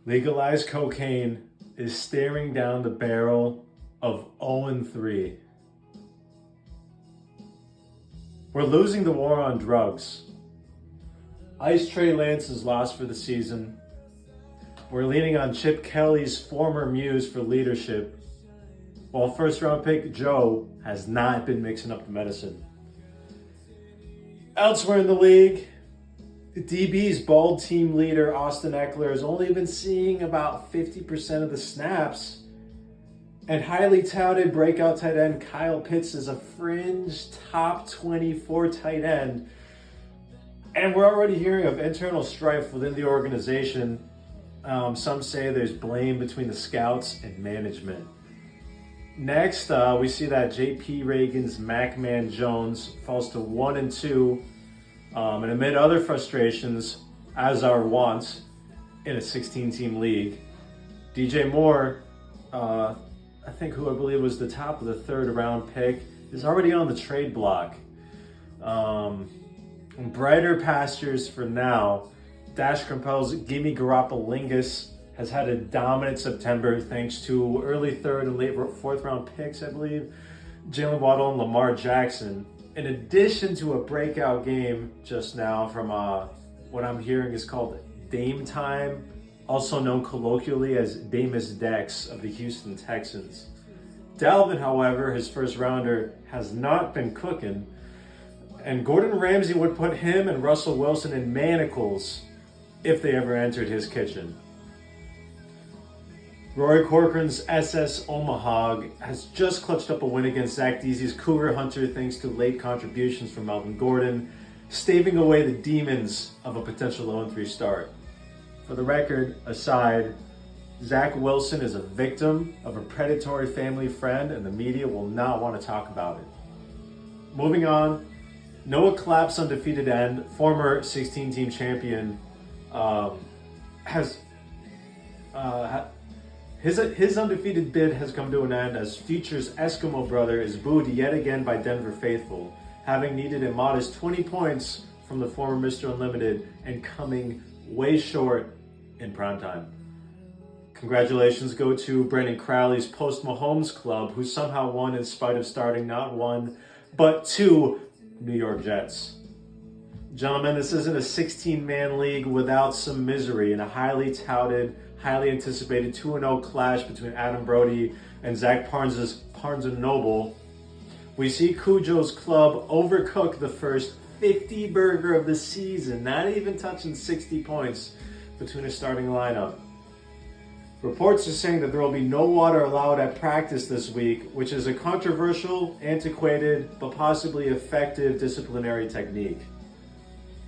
Legalized cocaine is staring down the barrel of 0-3. We're losing the war on drugs. Ice Trey Lance is lost for the season. We're leaning on Chip Kelly's former muse for leadership, while first-round pick Joe has not been mixing up the medicine. Elsewhere in the league, DB's bold team leader Austin Eckler has only been seeing about 50% of the snaps, and highly touted breakout tight end Kyle Pitts is a fringe top 24 tight end. And we're already hearing of internal strife within the organization. Some say there's blame between the scouts and management. Next, we see that J.P. Reagan's MacMan Jones falls to 1-2, and amid other frustrations, as are wont in a 16-team league, DJ Moore, I think who I believe was the top of the third-round pick, is already on the trade block. Brighter pastures for now. Dash Crampel's Gimme Garoppolingis has had a dominant September thanks to early third and late fourth round picks, I believe, Jalen Waddle and Lamar Jackson. In addition to a breakout game just now from what I'm hearing is called Dame Time, also known colloquially as Damus Dex of the Houston Texans. Dalvin, however, his first rounder, has not been cooking, and Gordon Ramsay would put him and Russell Wilson in manacles if they ever entered his kitchen. Rory Corcoran's SS Omaha has just clutched up a win against Zach Deasy's Cougar Hunter thanks to late contributions from Melvin Gordon, staving away the demons of a potential 0-3 start. For the record aside, Zach Wilson is a victim of a predatory family friend and the media will not want to talk about it. Moving on, Noah Clapp's undefeated end, former 16-team champion, his undefeated bid has come to an end as Future's Eskimo brother is booed yet again by Denver faithful, having needed a modest 20 points from the former Mr. Unlimited and coming way short in primetime. Congratulations go to Brandon Crowley's post-Mahomes club, who somehow won in spite of starting not one, but two New York Jets. Gentlemen, this isn't a 16-man league without some misery in a highly touted, highly anticipated 2-0 clash between Adam Brody and Zach Parnes and Noble. We see Cujo's club overcook the first 50 burger of the season, not even touching 60 points between a starting lineup. Reports are saying that there will be no water allowed at practice this week, which is a controversial, antiquated, but possibly effective disciplinary technique.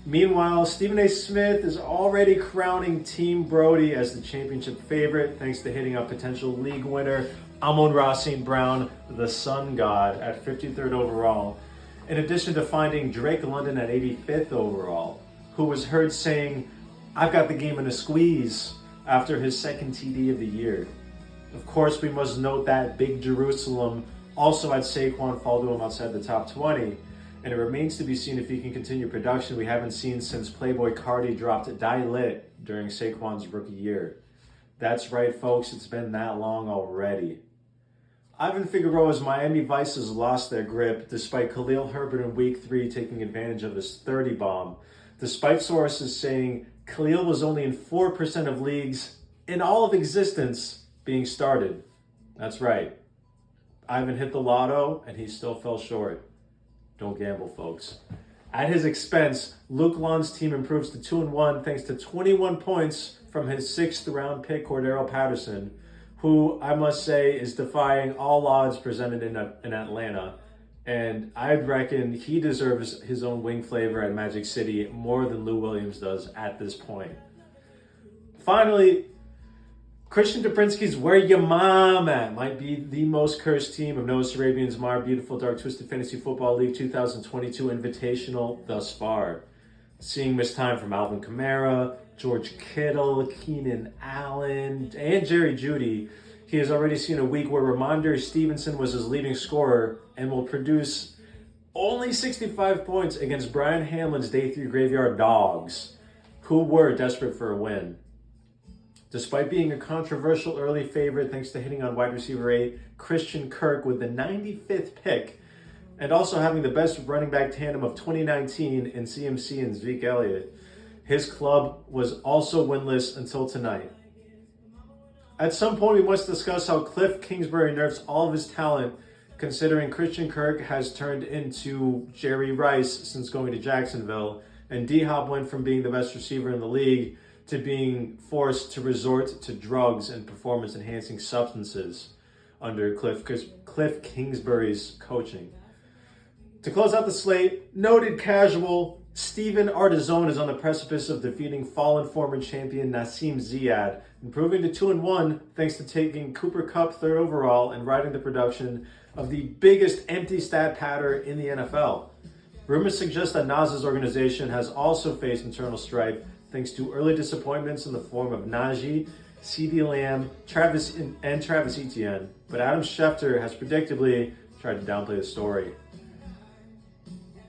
Meanwhile, Stephen A. Smith is already crowning Team Brody as the championship favorite thanks to hitting a potential league winner, Amon-Ra St. Brown, the Sun God, at 53rd overall, in addition to finding Drake London at 85th overall, who was heard saying, "I've got the game in a squeeze," after his second TD of the year. Of course, we must note that Big Jerusalem also had Saquon fall to him outside the top 20, and it remains to be seen if he can continue production we haven't seen since Playboy Cardi dropped Die Lit during Saquon's rookie year. That's right, folks, it's been that long already. Ivan Figueroa's Miami Vices lost their grip despite Khalil Herbert in Week 3 taking advantage of his 30 bomb, despite sources saying Khalil was only in 4% of leagues in all of existence being started. That's right. Ivan hit the lotto and he still fell short. Don't gamble, folks. At his expense, Luke Lon's team improves to 2-1 thanks to 21 points from his 6th round pick, Cordero Patterson, who I must say is defying all odds presented in Atlanta. And I'd reckon he deserves his own wing flavor at Magic City more than Lou Williams does at this point. Finally, Christian Duprinsky's Where Your Mom At might be the most cursed team of Noah Sarabian's My Beautiful Dark Twisted Fantasy Football League 2022 Invitational thus far. Seeing missed time from Alvin Kamara, George Kittle, Keenan Allen, and Jerry Jeudy, he has already seen a week where Ramondre Stevenson was his leading scorer and will produce only 65 points against Brian Hamlin's Day 3 Graveyard Dogs, who were desperate for a win. Despite being a controversial early favorite thanks to hitting on wide receiver 8, Christian Kirk with the 95th pick, and also having the best running back tandem of 2019 in CMC and Zeke Elliott, his club was also winless until tonight. At some point, we must discuss how Cliff Kingsbury nerfs all of his talent, considering Christian Kirk has turned into Jerry Rice since going to Jacksonville, and D-Hop went from being the best receiver in the league to being forced to resort to drugs and performance-enhancing substances under Cliff Kingsbury's coaching. To close out the slate, noted casual Steven Artizone is on the precipice of defeating fallen former champion Nassim Ziad, improving to 2-1 thanks to taking Cooper Kupp 3rd overall and riding the production of the biggest empty stat patter in the NFL. Rumors suggest that Nas's organization has also faced internal strife thanks to early disappointments in the form of Najee, CeeDee Lamb, Travis Etienne, but Adam Schefter has predictably tried to downplay the story.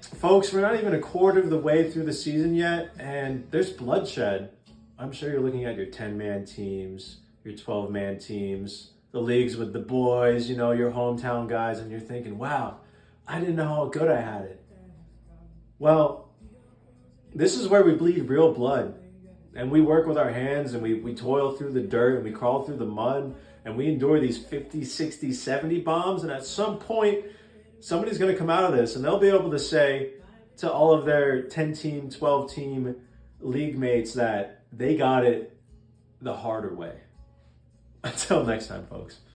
Folks, we're not even a quarter of the way through the season yet, and there's bloodshed. I'm sure you're looking at your 10-man teams, your 12-man teams, the leagues with the boys, your hometown guys, and you're thinking, wow, I didn't know how good I had it. Well, this is where we bleed real blood, and we work with our hands, and we toil through the dirt, and we crawl through the mud, and we endure these 50, 60, 70 bombs, and at some point, somebody's going to come out of this, and they'll be able to say to all of their 10-team, 12-team league mates that they got it the harder way. Until next time, folks.